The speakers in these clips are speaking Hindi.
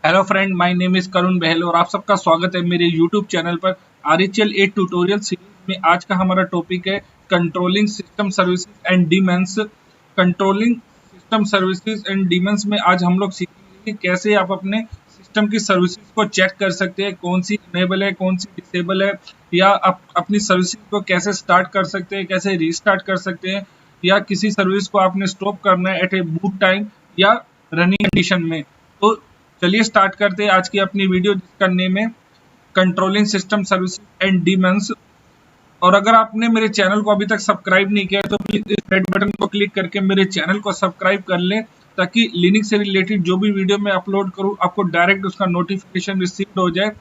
Hello friend, my name is Karun Bahl और आप सबका स्वागत है मेरे यूट्यूब चैनल पर आरएचएल 8 ट्यूटोरियल सीरीज में। आज का हमारा टॉपिक है controlling system services and daemons. Controlling system services and daemons में आज हम लोग सीखेंगे कि कैसे आप अपने सिस्टम की सर्विसेज को चेक कर सकते हैं, कौन सी इनेबल है, कौन सी डिसेबल है, या आप अपनी सर्विसेज को कैसे स्टार्ट कर सकते हैं, कैसे रीस्टार्ट कर सकते हैं, या किसी सर्विस को आपने स्टॉप करना है एट ए बूट टाइम या रनिंग कंडीशन में। तो चलिए स्टार्ट करते हैं आज की अपनी वीडियो, जिसका नेम है controlling system services and demons. और अगर आपने मेरे चैनल को अभी तक सब्सक्राइब नहीं किया है तो प्लीज इस रेड बटन को क्लिक करके मेरे चैनल को सब्सक्राइब कर लें, ताकि लिनक्स से रिलेटेड जो भी वीडियो मैं अपलोड करूं आपको डायरेक्ट उसका नोटिफिकेशन रिसीव हो जाए।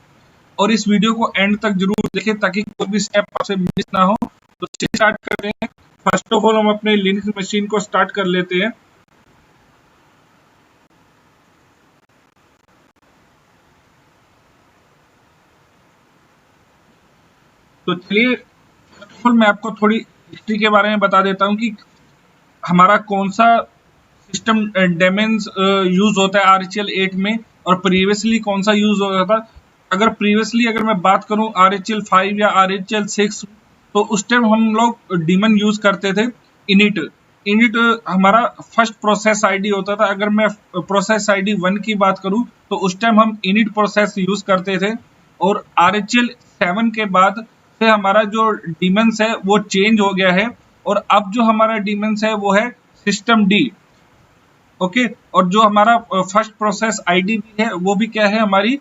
और इस वीडियो को एंड तक जरूर देखें ताकि कोई भी स्टेप आपसे मिस ना हो। तो स्टार्ट करते हैं। फर्स्ट ऑफ ऑल हम अपने लिनक्स मशीन को स्टार्ट कर लेते हैं। तो चलिए मैं आपको थोड़ी हिस्ट्री के बारे में बता देता हूँ कि हमारा कौन सा सिस्टम डेमेन्स यूज होता है आरएचएल 8 में और प्रीवियसली कौन सा यूज होता था। अगर मैं बात करूं आरएचएल 5 या आरएचएल 6, तो उस टाइम हम लोग डीमन यूज करते थे इनिट। इनिट हमारा फर्स्ट प्रोसेस आईडी होता था। अगर मैं प्रोसेस आईडी 1 की बात करूं तो उस टाइम हम इनिट प्रोसेस यूज करते थे। और आरएचएल 7 के बाद से हमारा जो डीमन्स है वो चेंज हो गया है, और अब जो हमारा डीमन्स है वो है सिस्टम डी। ओके, और जो हमारा फर्स्ट प्रोसेस आईडी भी है वो भी क्या है, हमारी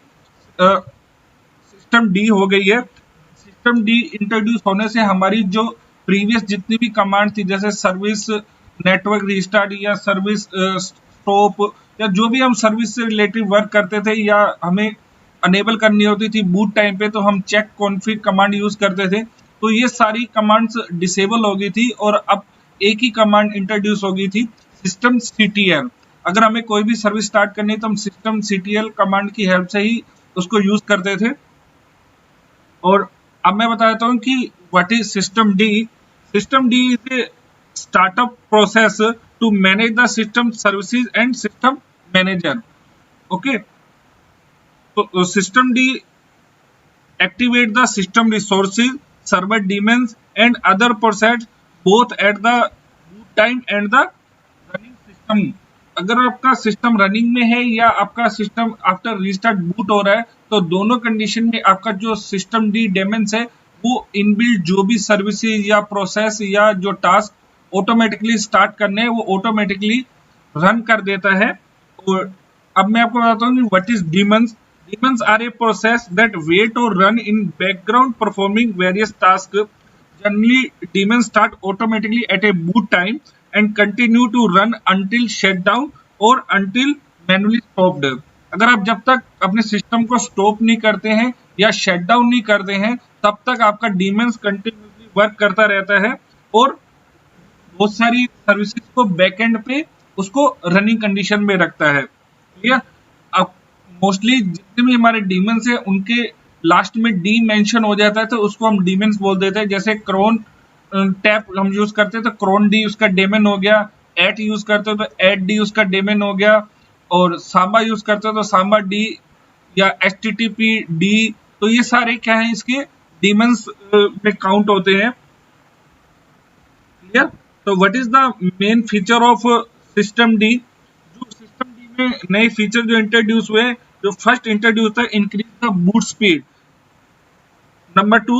सिस्टम डी हो गई है। सिस्टम डी इंट्रोड्यूस होने से हमारी जो प्रीवियस जितनी भी कमांड थी, जैसे सर्विस नेटवर्क रिस्टार्ट या सर्विस स्टॉप, या जो भी हम सर्विस से रिलेटेड वर्क करते थे या हमें अनेबल करनी होती थी बूट टाइम पे, तो हम चेक कॉन्फिग कमांड यूज करते थे। तो ये सारी कमांड्स डिसेबल हो गई थी और अब एक ही कमांड इंट्रोड्यूस हो गई थी, सिस्टम सीटीएल। अगर हमें कोई भी सर्विस स्टार्ट करनी है तो हम सिस्टम सीटीएल कमांड की हेल्प से ही उसको यूज करते थे। और अब मैं बता देता हूँ कि what is system D. System D is a startup process to manage the system services and system manager. Okay, तो system D activate the system resources, server daemons and other process both at the boot time and the running system। अगर आपका सिस्टम रनिंग में है या आपका सिस्टम आफ्टर रीस्टार्ट बूट हो रहा है, तो दोनों कंडीशन में आपका जो सिस्टम डी डेमन्स है वो इनबिल्ट जो भी सर्विसेज या प्रोसेस या जो टास्क ऑटोमेटिकली स्टार्ट करने हैं वो ऑटोमेटिकली रन कर देता है। और अब मैं आपको बताता हूँ कि what is daemons. Daemons are a process that wait or run in background performing various tasks. Generally, daemons start automatically at a boot time and continue to run until shutdown or until manually stopped। अगर आप जब तक अपने सिस्टम को स्टॉप नहीं करते हैं या शट डाउन नहीं करते हैं, तब तक आपका डीमन्स कंटिन्यूसली वर्क करता रहता है और बहुत सारी सर्विसेज को बैकएंड पे उसको रनिंग कंडीशन में रखता है। ठीक है, अब मोस्टली जितने भी हमारे डीमन्स है उनके लास्ट में डी मेंशन हो जाता है, तो उसको हम डीमन्स बोल देते हैं। जैसे क्रोन टैप हम यूज करते हैं तो क्रोन डी उसका डेमन हो गया, एट यूज करते हो तो एट डी उसका डेमन हो गया, और सांबा यूज करते हो तो सांबा डी या एचटीटीपी डी। तो ये सारे क्या है, इसके डीमन्स में काउंट होते हैं। क्लियर? तो what is the main feature of system D. जो सिस्टम डी में नए फीचर जो इंट्रोड्यूस हुए, जो फर्स्ट इंट्रोड्यूस था, increase the boot speed. Number 2,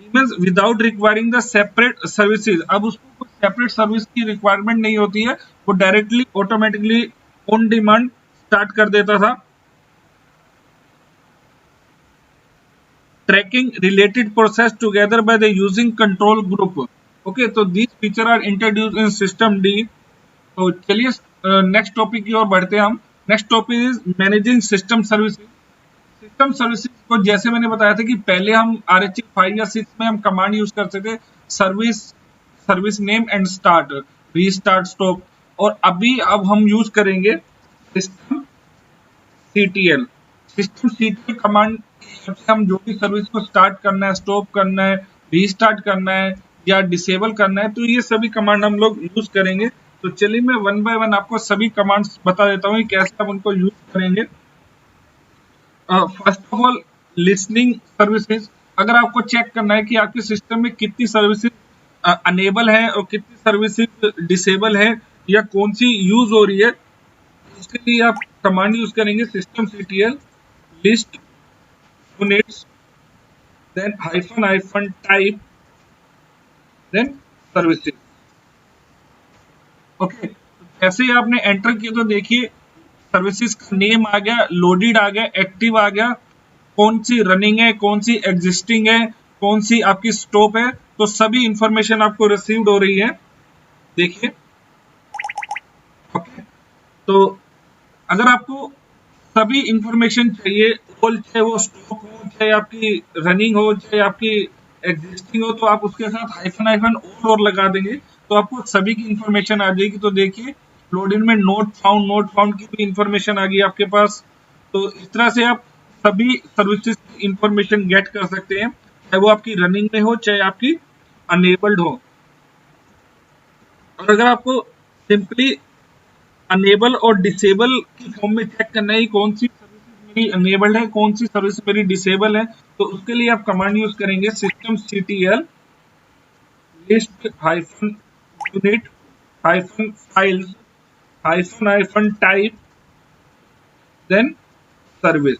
daemons without requiring the separate services. अब उसको कोई सेपरेट सर्विस की रिक्वायरमेंट नहीं होती है, वो directly automatically on demand start कर देता था। Tracking related process together by the using control group. Okay, तो this feature are introduced in system D. तो चलिए नेक्स्ट टॉपिक की ओर बढ़ते हैं हम। Next topic is managing system services. System services को जैसे मैंने बताया था कि पहले हम आरएचएल 5 या 6 में हम कमांड यूज करते थे, service name and start, restart, stop. और अब हम यूज करेंगे system CTL. System CTL command से हम जो भी सर्विस को स्टार्ट करना है, स्टॉप करना है, रीस्टार्ट करना है या डिसेबल करना है, तो ये सभी कमांड हम लोग यूज करेंगे। तो चलिए मैं वन बाय वन आपको सभी कमांड्स बता देता हूँ कैसे आप उनको यूज करेंगे। First of all listening services, अगर आपको चेक करना है कि आपके सिस्टम में कितनी सर्विसेज अनेबल है और कितनी सर्विसेज डिसेबल है या कौन सी यूज हो रही है, उसके लिए आप कमांड यूज करेंगे systemctl list units then hyphen hyphen type then services. Okay, जैसे ही आपने एंटर किया तो देखिए सर्विसेज का नेम आ गया, लोडेड आ गया, एक्टिव आ गया, कौन सी रनिंग है, कौन सी एग्जिस्टिंग है, कौन सी आपकी स्टॉप है, तो सभी इंफॉर्मेशन आपको रिसीव्ड हो रही है। देखिए ओके, तो अगर आपको सभी इंफॉर्मेशन चाहिए, ऑल, चाहे वो स्टॉक हो, चाहे आपकी रनिंग हो, चाहे आपकी एग्जिस्टिंग हो, तो आप उसके साथ हाइफन हाइफन ऑल और लगा देंगे तो आपको सभी की इंफॉर्मेशन आ जाएगी। तो देखिए लोडिंग में नोट फाउंड की भी इंफॉर्मेशन आ गई आपके पास। तो इस तरह से आप सभी सर्विसेज की इंफॉर्मेशन गेट कर सकते हैं, चाहे वो आपकी रनिंग में हो, चाहे आपकी अनेबल्ड हो। और अगर आपको सिंपली अनेबल और डिसेबल की फॉर्म में चेक करना है कि कौन सी सर्विसेज मेरी अनेबल्ड है, कौन सी सर्विस मेरी डिसेबल है, तो उसके लिए आप कमांड यूज करेंगे systemctl list hyphen unit hyphen files hyphen hyphen type then service.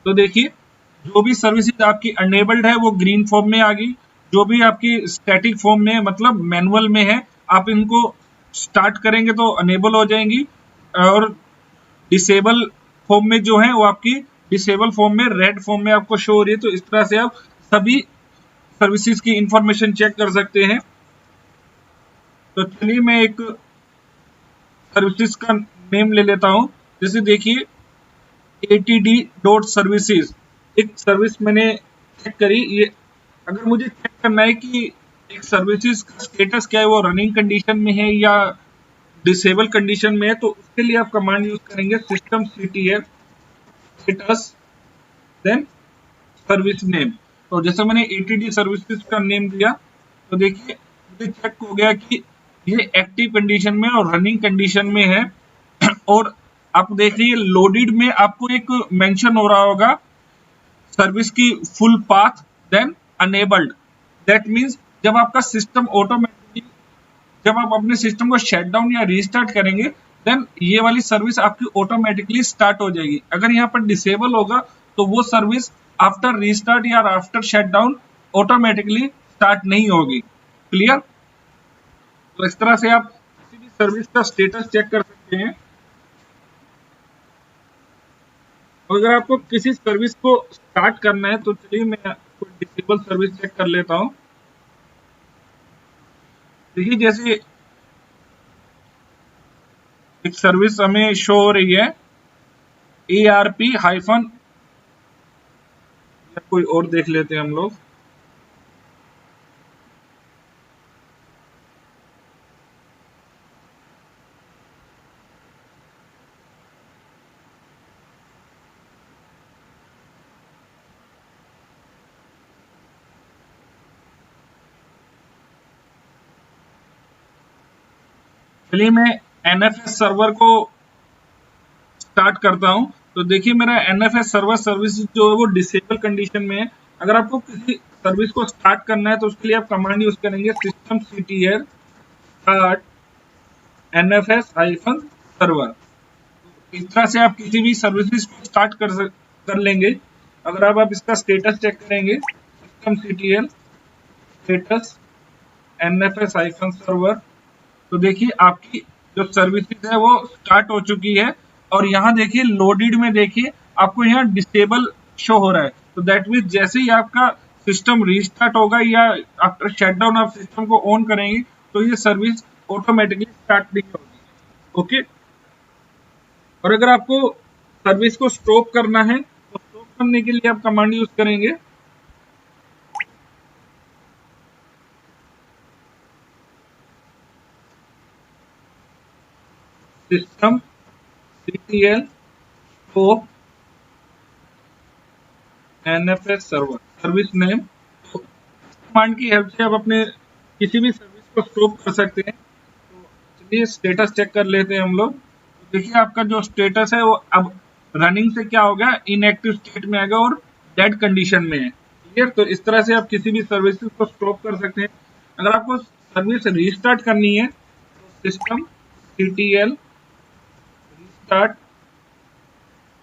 तो देखिए जो भी सर्विसेज आपकी अनेबल्ड है वो ग्रीन फॉर्म में आ गई, जो भी आपकी स्टैटिक फॉर्म में मतलब मैनुअल में है आप इनको स्टार्ट करेंगे तो अनेबल हो जाएंगी, और डिसेबल फॉर्म में जो है वो आपकी डिसेबल फॉर्म में रेड फॉर्म में आपको शो हो रही है। तो इस तरह से आप सभी सर्विसेज की इंफॉर्मेशन चेक कर सकते हैं। तो चलिए मैं एक सर्विसेज का नेम ले लेता हूं, जैसे देखिए atd.services एक सर्विस मैंने चेक करी। ये अगर मुझे चेक करना है कि एक सर्विसेज का स्टेटस क्या है, वो रनिंग कंडीशन में है या डिसेबल कंडीशन में है, तो उसके लिए आप कमांड यूज करेंगे systemctl status then service name. तो जैसे मैंने एटीडी सर्विसेज का नेम दिया तो देखिए मुझे चेक हो गया कि ये एक्टिव कंडीशन में और रनिंग कंडीशन में है। और आप देख लीजिए लोडेड में आपको एक मेंशन हो रहा होगा सर्विस की full path then enabled. That means जब आपका सिस्टम ऑटोमेटिकली, जब आप अपने सिस्टम को शट डाउन या रीस्टार्ट करेंगे देन ये वाली सर्विस आपकी ऑटोमेटिकली स्टार्ट हो जाएगी। अगर यहाँ पर डिसेबल होगा तो वो सर्विस आफ्टर रीस्टार्ट या after shut down automatically start नहीं होगी। क्लियर? तो इस तरह से आप किसी भी सर्विस का स्टेटस चेक कर सकते हैं। और अगर आपको किसी सर्विस को स्टार्ट करना है तो चलिए मैं कोई डिसेबल सर्विस चेक कर लेता हूँ। देखिए जैसे एक सर्विस हमें शो हो रही है ARP हाइफन, कोई और देख लेते हैं हम लोग। चलिए मैं NFS सर्वर को स्टार्ट करता हूं। तो देखिए मेरा NFS सर्वर सर्विस जो है वो डिसेबल कंडीशन में है। अगर आपको किसी सर्विस को स्टार्ट करना है तो उसके लिए आप कमांड यूज करेंगे systemctl start NFS hyphen server. इस तरह से आप किसी भी सर्विसेज को स्टार्ट कर लेंगे। अगर आप इसका स्टेटस चेक करेंगे systemctl status NFS hyphen server, तो देखिए आपकी जो सर्विसेज है वो स्टार्ट हो चुकी है। और यहाँ देखिए लोडेड में देखिए आपको यहाँ डिसेबल शो हो रहा है। तो दैट मीन्स जैसे ही आपका सिस्टम रीस्टार्ट होगा या आफ्टर शटडाउन आप सिस्टम को ऑन करेंगे तो ये सर्विस ऑटोमेटिकली स्टार्ट नहीं होगी। ओके, और अगर आपको सर्विस को स्टॉप करना है तो स्टॉप करने के लिए आप कमांड यूज करेंगे systemctl stop NFS server service name. तो कमांड की हेल्प से आप अपने किसी भी सर्विस को स्टॉप कर सकते हैं। तो ये स्टेटस चेक कर लेते हैं हम लोग। तो देखिए आपका जो स्टेटस है वो अब रनिंग से क्या हो गया, इनएक्टिव स्टेट में आ गया और डेड कंडीशन में है। क्लियर। तो इस तरह से आप किसी भी सर्विसेज को स्टॉप कर सकते हैं। अगर आपको सर्विस रीस्टार्ट करनी है तो system CTL restart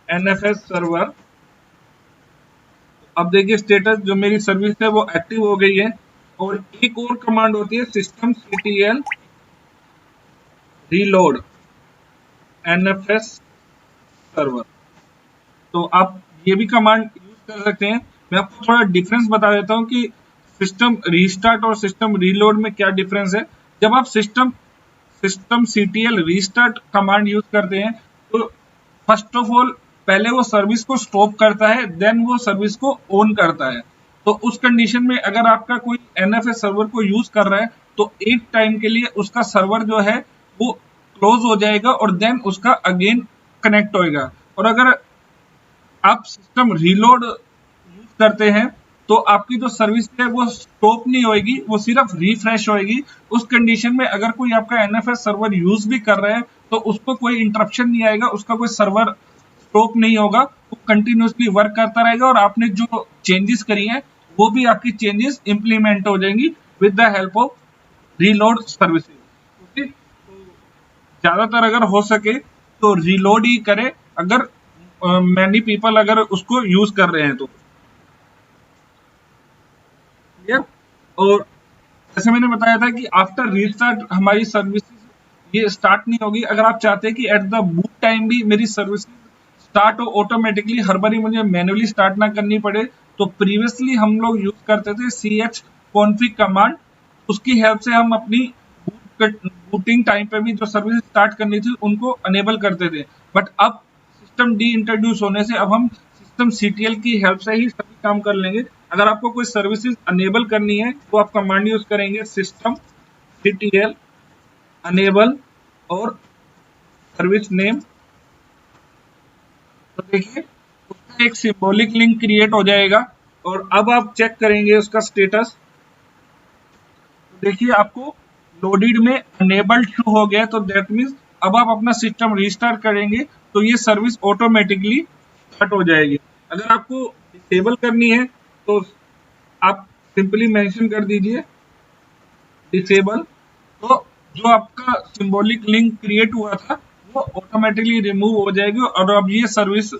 NFS server. अब देखिए स्टेटस जो मेरी सर्विस है वो एक्टिव हो गई है। और एक और कमांड होती है system CTL reload NFS server. तो आप ये भी कमांड यूज कर सकते हैं। मैं आपको थोड़ा डिफरेंस बता देता हूँ कि सिस्टम रीस्टार्ट और सिस्टम रीलोड में क्या डिफरेंस है। जब आप system CTL restart command use करते हैं तो फर्स्ट ऑफ ऑल पहले वो सर्विस को स्टॉप करता है, देन वो सर्विस को ऑन करता है। तो उस कंडीशन में अगर आपका कोई NFS सर्वर को यूज कर रहा है तो एक टाइम के लिए उसका सर्वर जो है वो क्लोज हो जाएगा और देन उसका अगेन कनेक्ट होएगा। और अगर आप सिस्टम रीलोड यूज करते हैं तो आपकी जो सर्विस है वो स्टॉप नहीं होएगी, वो सिर्फ रिफ्रेश होएगी। उस कंडीशन में अगर कोई आपका NFS सर्वर यूज भी कर रहा है तो उसको कोई इंटरप्शन नहीं आएगा, उसका कोई सर्वर स्टॉप नहीं होगा, वो कंटिन्यूसली वर्क करता रहेगा और आपने जो चेंजेस करी हैं वो भी आपकी चेंजेस इंप्लीमेंट हो जाएंगी with the help of reload services. Okay. तो ज्यादातर अगर हो सके तो रीलोड ही करें अगर मैनी पीपल अगर उसको यूज कर रहे हैं तो। क्लियर। और जैसे मैंने बताया था कि आफ्टर रीस्टार्ट हमारी सर्विस ये स्टार्ट नहीं होगी। अगर आप चाहते हैं कि एट द बूट टाइम भी मेरी सर्विस स्टार्ट हो ऑटोमेटिकली, हर बारी मुझे मैन्युअली स्टार्ट ना करनी पड़े, तो प्रीवियसली हम लोग यूज करते थे chconfig कमांड। उसकी हेल्प से हम अपनी बूटिंग टाइम पे भी जो सर्विस स्टार्ट करनी थी उनको अनेबल करते थे। बट अब सिस्टम डी इंट्रोड्यूस होने से अब हम सिस्टम CTL की हेल्प से ही सभी काम कर लेंगे। अगर आपको कोई सर्विसेज अनेबल करनी है तो आप कमांड यूज करेंगे सिस्टम CTL अनेबल और सर्विस नेम। तो देखिए उसका एक सिंबॉलिक लिंक क्रिएट हो जाएगा और अब आप चेक करेंगे उसका स्टेटस। तो देखिए आपको लोडेड में अनेबल्ड शो हो गया, तो दैट मीन्स अब आप अपना सिस्टम रीस्टार्ट करेंगे तो ये सर्विस ऑटोमेटिकली स्टार्ट हो जाएगी। अगर आपको डिसेबल करनी है तो आप सिंपली मेंशन कर दीजिए डिसेबल। तो जो आपका सिंबॉलिक लिंक क्रिएट हुआ था वो ऑटोमेटिकली रिमूव हो जाएगी और अब ये सर्विस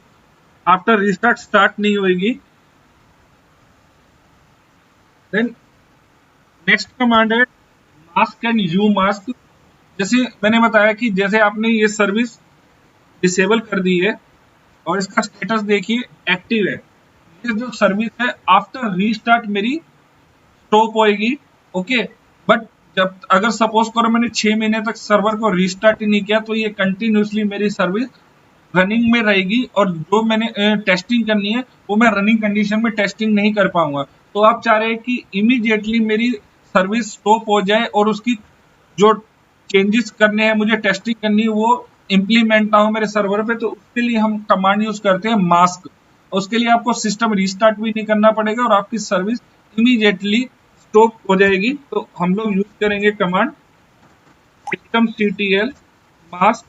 आफ्टर रिस्टार्ट स्टार्ट नहीं होगी। देन नेक्स्ट कमांड है मास्क एंड यू मास्क। जैसे मैंने बताया कि जैसे आपने ये सर्विस डिसेबल कर दी है और इसका स्टेटस देखिए एक्टिव है, ये जो सर्विस है आफ्टर रीस्टार्ट मेरी स्टॉप होएगी। ओके। बट जब अगर सपोज करो मैंने 6 महीने तक सर्वर को रीस्टार्ट ही नहीं किया तो ये कंटिन्यूसली मेरी सर्विस रनिंग में रहेगी और जो मैंने टेस्टिंग करनी है वो मैं रनिंग कंडीशन में टेस्टिंग नहीं कर पाऊंगा। तो आप चाह रहे हैं कि इमीडिएटली मेरी सर्विस स्टॉप हो जाए और उसकी जो चेंजेस करने हैं मुझे टेस्टिंग करनी है वो इम्प्लीमेंट ना हो मेरे सर्वर पे, तो उसके लिए हम कमांड यूज करते हैं मास्क। उसके लिए आपको सिस्टम रीस्टार्ट भी नहीं करना पड़ेगा और आपकी सर्विस इमीडिएटली स्टॉप हो जाएगी। तो हम लोग यूज करेंगे command system CTL mask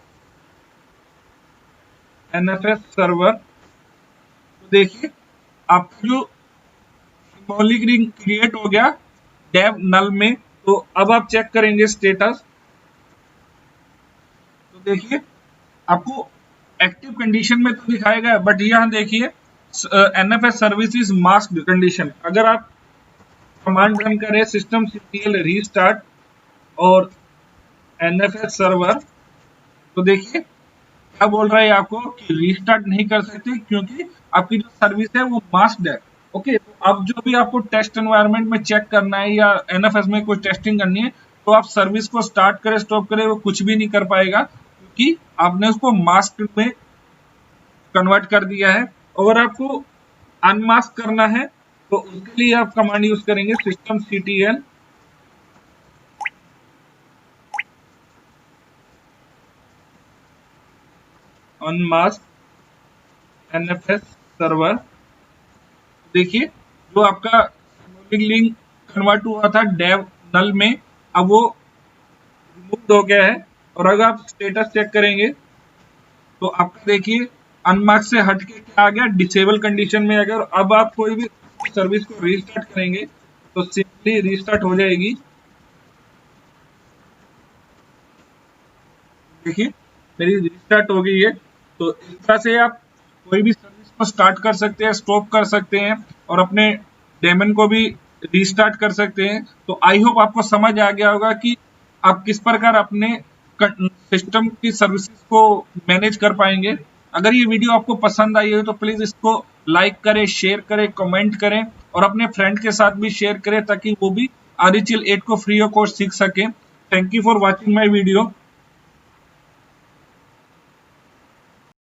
NFS server. तो देखिए आपका जो सिंबॉलिक रिंग क्रिएट हो गया डेव नल में। तो अब आप चेक करेंगे स्टेटस। तो देखिए आपको एक्टिव कंडीशन में तो दिखाएगा बट यहाँ देखिए NFS service is masked condition. अगर आप कमांड रन करें सिस्टम CTL रीस्टार्ट और NFS सर्वर तो देखिए क्या बोल रहा है आपको कि रीस्टार्ट नहीं कर सकते क्योंकि आपकी जो सर्विस है वो मास्क्ड है। ओके। तो अब जो भी आपको टेस्ट एनवायरनमेंट में चेक करना है या NFS में कोई टेस्टिंग करनी है तो आप सर्विस को स्टार्ट करें स्टॉप करें वो कुछ भी नहीं कर पाएगा क्योंकि आपने उसको मास्क में कन्वर्ट कर दिया है। अगर आपको अनमास्क करना है तो उसके लिए आप कमांड यूज करेंगे system CTL unmask NFS server. देखिए जो आपका लिंक कन्वर्ट हुआ था डेव नल में अब वो रिमूव हो गया है। और अगर आप स्टेटस चेक करेंगे तो आपका देखिए अनमार्क से हट के क्या आ गया, डिसेबल कंडीशन में आ गया। और अब आप कोई भी सर्विस को रीस्टार्ट करेंगे तो सिंपली रीस्टार्ट हो जाएगी। देखिए मेरी रीस्टार्ट हो गई है। तो इस तरह से आप कोई भी सर्विस को स्टार्ट कर सकते हैं, स्टॉप कर सकते हैं और अपने डेमन को भी रीस्टार्ट कर सकते हैं। तो आई होप आपको समझ आ गया होगा कि आप किस प्रकार अपने सिस्टम की सर्विसेज को मैनेज कर पाएंगे। अगर ये वीडियो आपको पसंद आई हो तो प्लीज इसको लाइक करें, शेयर करें, कमेंट करें और अपने फ्रेंड के साथ भी शेयर करें ताकि वो भी RHEL 8 को फ्री ऑफ कॉस्ट सीख सके। Thank you for watching my video.